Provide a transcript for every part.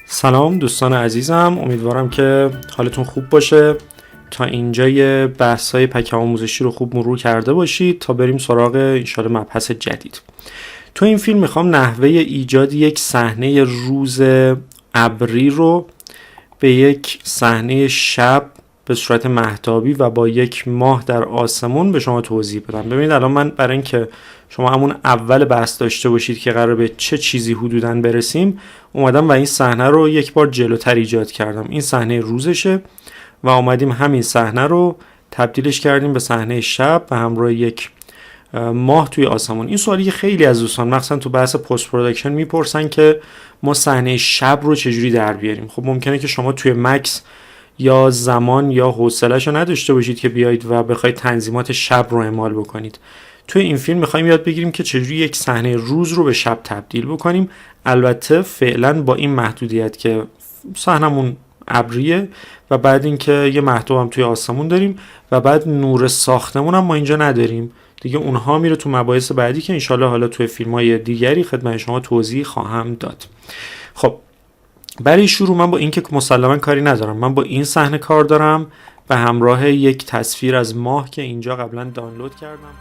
سلام دوستان عزیزم، امیدوارم که حالتون خوب باشه. تا اینجا یه بحث‌های پک آموزشی رو خوب مرور کرده باشید تا بریم سراغ انشالله مبحث جدید. تو این فیلم میخوام نحوه ایجاد یک صحنه روز ابری رو به یک صحنه شب به صورت مهتابی و با یک ماه در آسمون به شما توضیح بدم. ببینید الان من برای اینکه شما همون اول بحث داشته باشید که قراره به چه چیزی حدوداً برسیم، اومدم و این صحنه رو یک بار جلوتر ایجاد کردم. این صحنه روزشه و اومدیم همین صحنه رو تبدیلش کردیم به صحنه شب و همراه یک ماه توی آسمون. این سوالی که خیلی از دوستان مخصوصا تو بحث پست پروداکشن میپرسن که ما صحنه شب رو چجوری در بیاریم. خب ممکنه که شما توی مکس یا زمان یا حوصله‌اش رو نداشته باشید که بیایید و بخواید تنظیمات شب رو اعمال بکنید. توی این فیلم می‌خوایم یاد بگیریم که چجوری یک صحنه روز رو به شب تبدیل بکنیم، البته فعلا با این محدودیت که صحنمون ابریه و بعد اینکه یه محتوب هم توی آسمون داریم و بعد نور ساختمون هم ما اینجا نداریم دیگه. اونها میره تو مباحث بعدی که انشالله حالا توی فیلم‌های دیگری خدمت شما توضیح خواهم داد. خب برای شروع من با این که مسلما کاری ندارم، من با این صحنه کار دارم به همراه یک تصویر از ماه که اینجا قبلا دانلود کردم.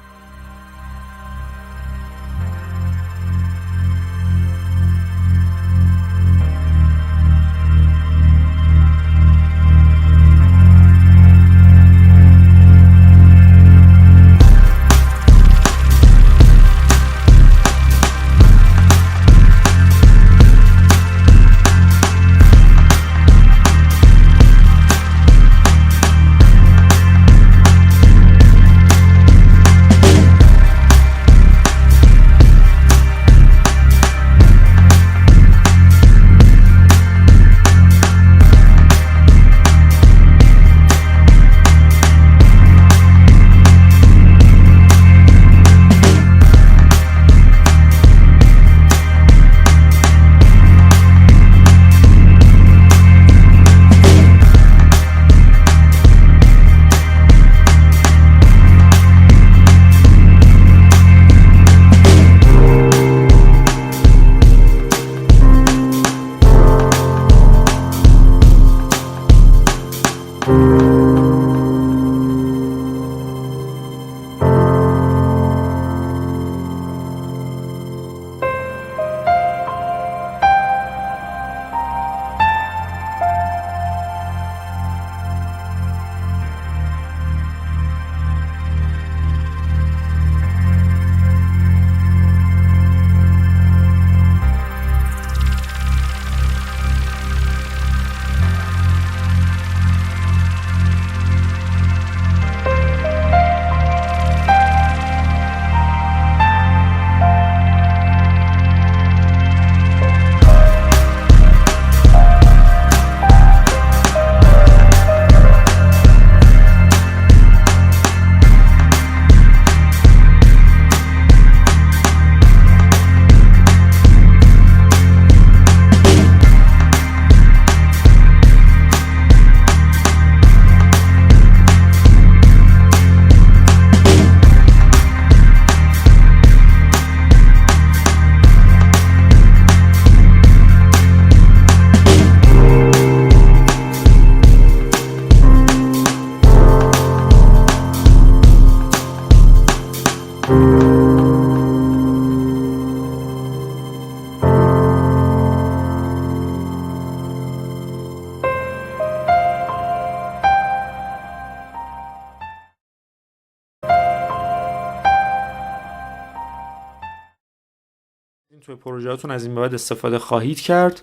توی پروژهاتون از این به بعد استفاده خواهید کرد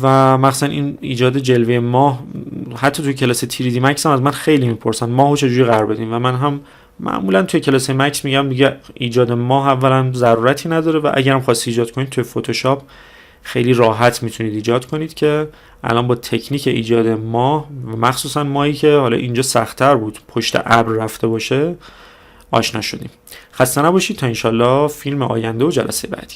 و مثلا این ایجاد جلوه ماه، حتی توی کلاس 3D مکس هم از من خیلی میپرسن ماهو چجوری قرار بدیم و من هم معمولا توی کلاس مکس میگم دیگه ایجاد ماه اولا ضرورتی نداره و اگرم خواستی ایجاد کنید توی فتوشاپ خیلی راحت میتونید ایجاد کنید که الان با تکنیک ایجاد ماه و مخصوصا ماهی که حالا اینجا سخت‌تر بود پشت ابر رفته باشه آشنا شدیم. خسته نباشید تا انشالله فیلم آینده و جلسه بعدی.